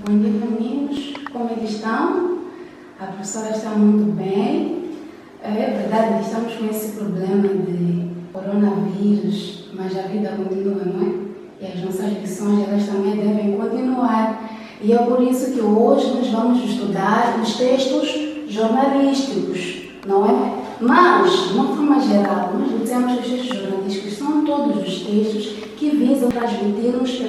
Bom dia, meninos. Como eles estão? A professora está muito bem. É verdade que estamos com esse problema de coronavírus, mas a vida continua, não é? E as nossas lições, elas também devem continuar. E é por isso que hoje nós vamos estudar os textos jornalísticos, não é? Mas, de uma forma geral, nós dizemos que os textos jornalísticos são todos os textos que visam transmitir-nos,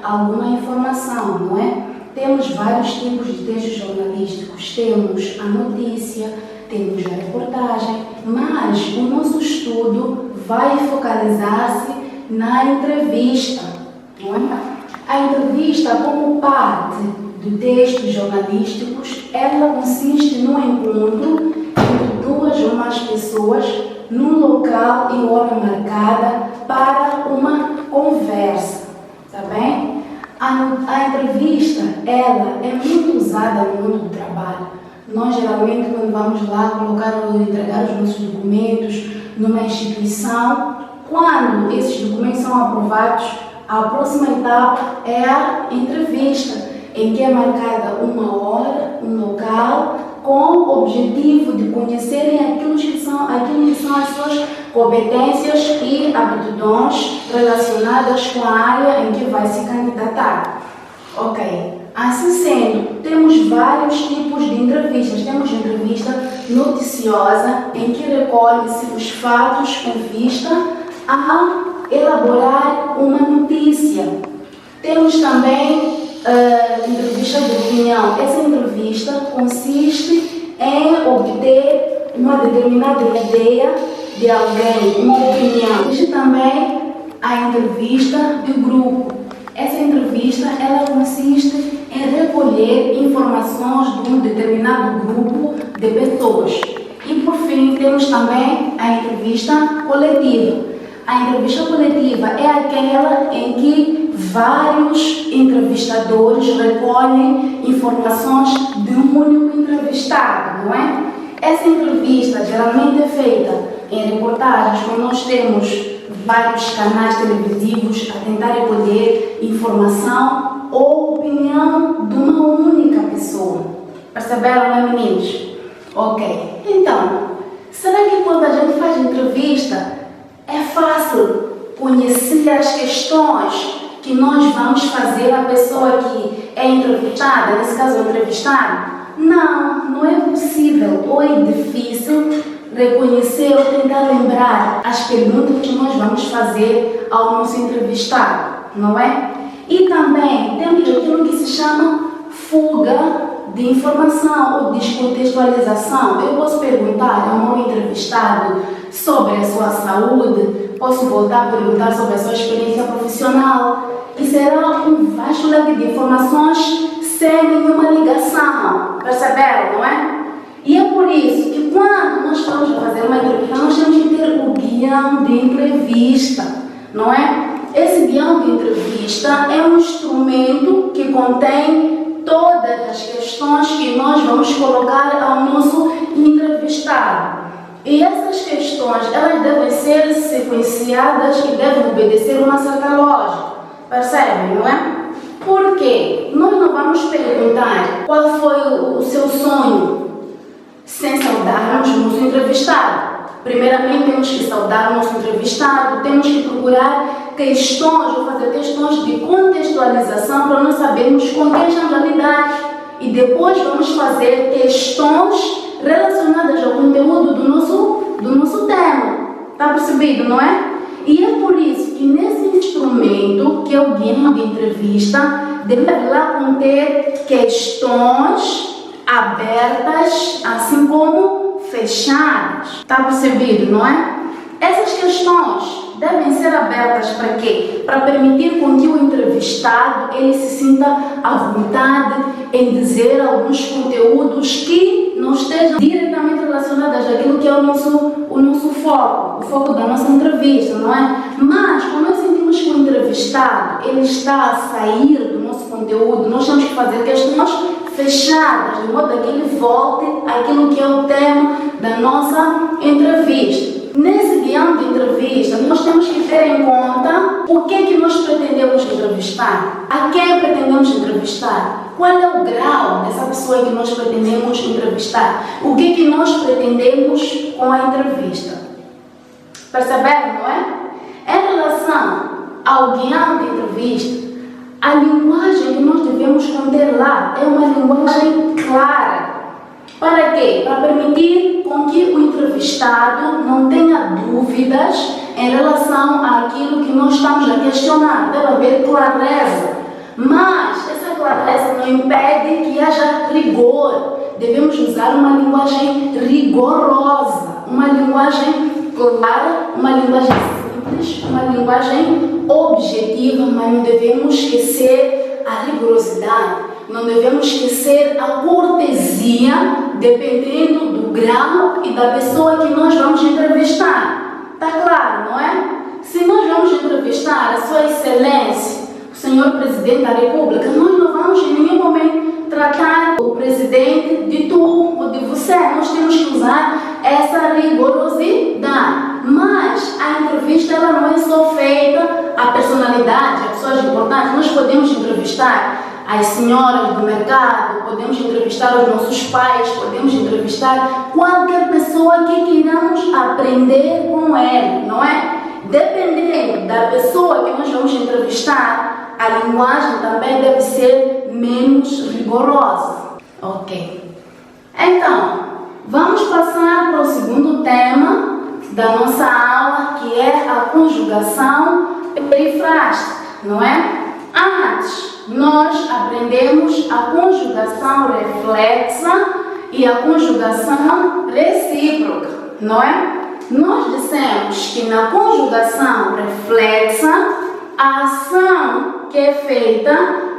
alguma informação, não é? Temos vários tipos de textos jornalísticos. Temos a notícia, temos a reportagem, mas o nosso estudo vai focalizar-se na entrevista, não é? A entrevista, como parte de textos jornalísticos, ela consiste no encontro entre duas ou mais pessoas num local e hora marcada para uma conversa, tá bem? A entrevista, ela é muito usada no mundo do trabalho. Nós, geralmente, quando vamos lá colocar ou entregar os nossos documentos numa instituição, quando esses documentos são aprovados, a próxima etapa é a entrevista, em que é marcada uma hora, um local, com o objetivo de conhecerem aquilo que são as suas competências e aptidões relacionadas com a área em que vai se candidatar. Ok. Assim sendo, temos vários tipos de entrevistas. Temos entrevista noticiosa, em que recolhe-se os fatos com vista a elaborar uma notícia. Temos também entrevista de opinião. Essa entrevista consiste em obter uma determinada ideia de alguém, uma opinião. Existe também a entrevista de grupo. Essa entrevista, ela consiste em recolher informações de um determinado grupo de pessoas. E por fim, temos também a entrevista coletiva. A entrevista coletiva é aquela em que vários entrevistadores recolhem informações de um único entrevistado, não é? Essa entrevista geralmente é feita em reportagens, quando nós temos vários canais televisivos a tentar recolher informação ou opinião de uma única pessoa. Perceberam, né, meninos? Ok. Então, será que quando a gente faz entrevista é fácil conhecer as questões que nós vamos fazer à pessoa que é entrevistada, nesse caso o entrevistado? Não, não é possível ou é difícil reconhecer ou tentar lembrar as perguntas que nós vamos fazer ao nosso entrevistado, não é? E também temos aquilo que se chama fuga de informação ou descontextualização. Eu posso perguntar ao meu entrevistado sobre a sua saúde, posso voltar a perguntar sobre a sua experiência profissional e será um vasto leque de informações sem nenhuma ligação. Perceberam, não é? E é por isso que quando nós estamos a fazer uma entrevista, nós temos que ter o guião de entrevista, não é? Esse guião de entrevista é um instrumento que contém todas as questões que nós vamos colocar ao nosso entrevistado. E essas questões, elas devem ser sequenciadas e devem obedecer uma certa lógica. Percebem, não é? Por quê? Nós não vamos perguntar qual foi o seu sonho sem saudarmos o nosso entrevistado. Primeiramente, temos que saudar o nosso entrevistado, temos que procurar questões, ou fazer questões de contextualização para nós sabermos com quem estamos a lidar. E depois vamos fazer questões relacionadas ao conteúdo do nosso tema. Está percebido, não é? E é por isso que nesse instrumento, que é o guião de entrevista, deve lá conter questões abertas, assim como fechadas. Está percebido, não é? Essas questões devem ser abertas para quê? Para permitir com que o entrevistado ele se sinta à vontade em dizer alguns conteúdos que não estejam diretamente relacionados àquilo que é o nosso foco, o foco da nossa entrevista, não é? Mas quando nós sentimos que o entrevistado ele está a sair do nosso conteúdo, nós temos que fazer questões fechadas, de modo que ele volte àquilo que é o tema da nossa entrevista. Nesse guião de entrevista, nós temos que ter em conta o que é que nós pretendemos entrevistar, a quem pretendemos entrevistar, Qual é o grau dessa pessoa que nós pretendemos entrevistar? O que nós pretendemos com a entrevista? Perceberam, não é? Em relação ao guião de entrevista, a linguagem que nós devemos conter lá é uma linguagem clara. Para quê? Para permitir com que o entrevistado não tenha dúvidas em relação àquilo que nós estamos a questionar. Deve haver clareza. Mas essa clareza não impede que haja rigor. Devemos usar uma linguagem rigorosa, uma linguagem clara, uma linguagem simples, uma linguagem objetiva, mas não devemos esquecer a rigorosidade. Não devemos esquecer a cortesia, dependendo do grau e da pessoa que nós vamos entrevistar. Está claro, não é? Se nós vamos entrevistar a Sua Excelência, o Senhor Presidente da República, nós não vamos em nenhum momento tratar o Presidente de tu ou de você. Nós temos que usar essa rigorosidade. Mas a entrevista ela não é só feita à personalidade, a pessoas importantes. Nós podemos entrevistar as senhoras do mercado, podemos entrevistar os nossos pais, podemos entrevistar qualquer pessoa que queiramos aprender com ele, não é? Dependendo da pessoa que nós vamos entrevistar, a linguagem também deve ser menos rigorosa. Ok. Então, vamos passar para o segundo tema da nossa aula, que é a conjugação perifrástica, não é? Antes, nós aprendemos a conjugação reflexa e a conjugação recíproca, não é? Nós dissemos que na conjugação reflexa, a ação que é feita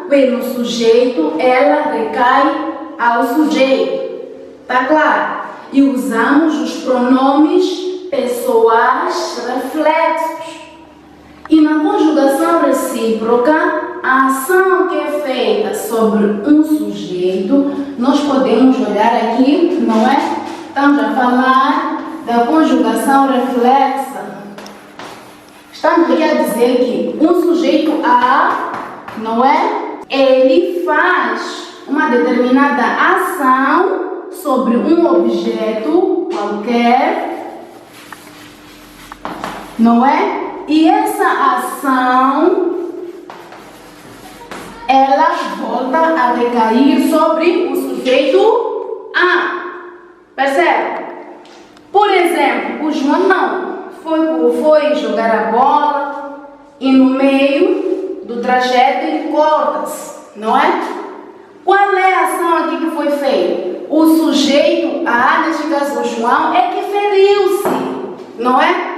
pelo sujeito, ela recai ao sujeito, tá claro? E usamos os pronomes pessoais reflexos. E na conjugação recíproca, a ação que é feita sobre um sujeito, nós podemos olhar aqui, não é? Estamos a falar da conjugação reflexa. Estamos aqui a dizer que um sujeito A, não é? Ele faz uma determinada ação sobre um objeto qualquer, não é? E essa ação, ela volta a recair sobre o sujeito A. Percebe? Por exemplo, o João foi jogar a bola e no meio do trajeto ele corta-se, não é? Qual é a ação aqui que foi feita? O sujeito A, neste caso o João, é que feriu-se, não é?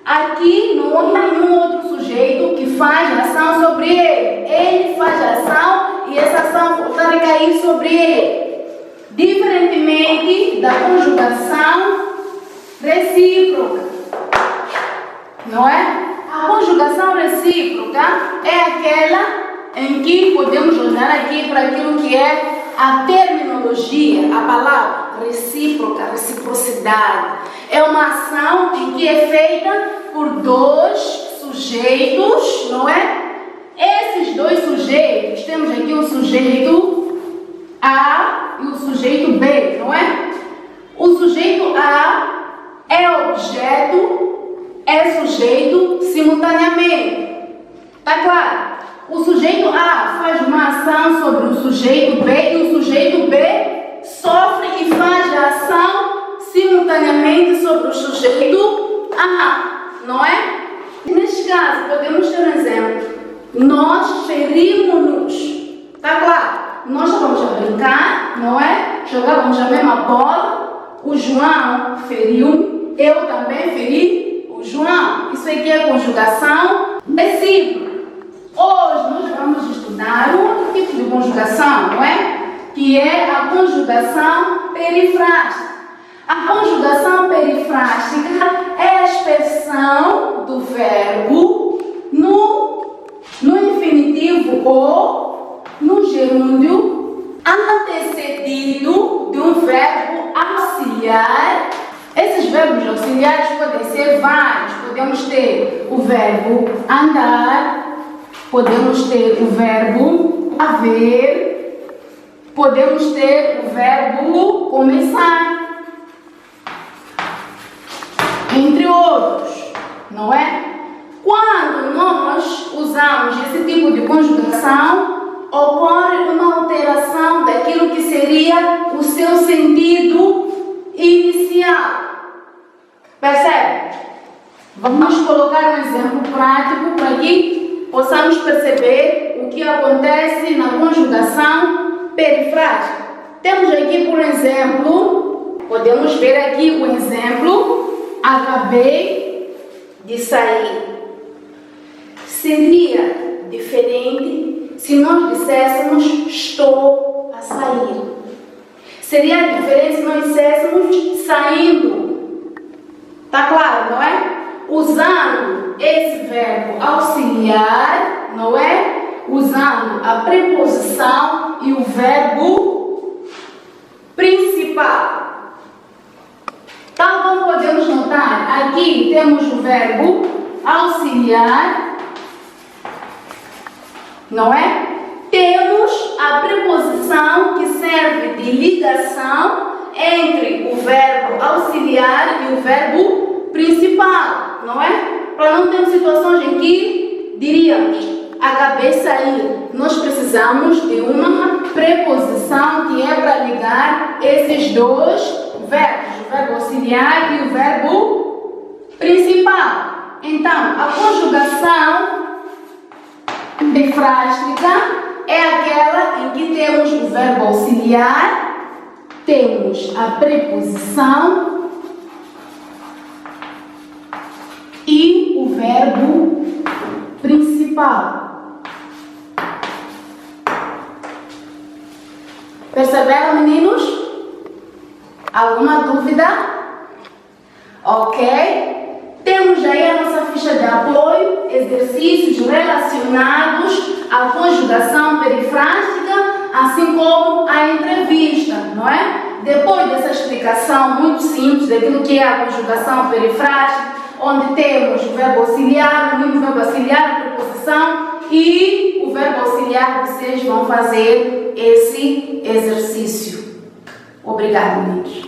Aqui não há nenhum outro sujeito que faz ação sobre ele. Ele faz ação e essa ação volta a recair sobre ele. Diferentemente da conjugação recíproca, não é? A conjugação recíproca é aquela em que podemos olhar aqui para aquilo que é a terminologia, a palavra recíproca, reciprocidade. É uma ação em que é feita por dois sujeitos, não é? Esses dois sujeitos, temos aqui o sujeito A e o sujeito B, não é? O sujeito A é objeto, é sujeito simultaneamente. Tá claro? O sujeito A faz uma ação sobre o sujeito B e o sujeito B sofre e faz a ação simultaneamente sobre o sujeito A, não é? Neste caso, podemos ter um exemplo. Nós ferimos-nos, tá claro? Nós estávamos a brincar, não é? Jogávamos a mesma bola, o João feriu, eu também feri o João. Isso aqui é conjugação recíproca. Hoje nós vamos estudar um outro tipo de conjugação, não é? Que é a conjugação perifrástica. A conjugação perifrástica é a expressão do verbo no infinitivo ou no gerúndio antecedido de um verbo auxiliar. Esses verbos auxiliares podem ser vários. Podemos ter o verbo andar, podemos ter o verbo haver, podemos ter o verbo começar, entre outros, não é? Quando nós usamos esse tipo de conjugação, ocorre uma alteração daquilo que seria o seu sentido inicial. Percebe? Vamos colocar um exemplo prático para que possamos perceber o que acontece na conjugação perifrágica. Temos aqui, por exemplo, podemos ver aqui o exemplo: acabei de sair. Seria diferente se nós disséssemos estou a sair. Seria diferente se nós disséssemos saindo. Tá claro, não é? Usando esse verbo auxiliar, não é? Usando a preposição e o verbo principal. Tal como podemos notar, aqui temos o verbo auxiliar, não é? Temos a preposição que serve de ligação entre o verbo auxiliar e o verbo principal, não é? Para não ter situações em que diríamos acabei de sair. Nós precisamos de uma preposição que é para ligar esses dois verbos, o verbo auxiliar e o verbo principal. Então, a conjugação perifrástica é aquela em que temos o verbo auxiliar, temos a preposição e o verbo principal. Perceberam, meninos? Alguma dúvida? Ok? Temos aí a nossa ficha de apoio, exercícios relacionados à conjugação perifrástica, assim como à entrevista, não é? Depois dessa explicação muito simples daquilo que é a conjugação perifrástica, onde temos o verbo auxiliar, o mesmo verbo auxiliar, a preposição e o verbo auxiliar, vocês vão fazer esse exercício. Obrigada, meninos.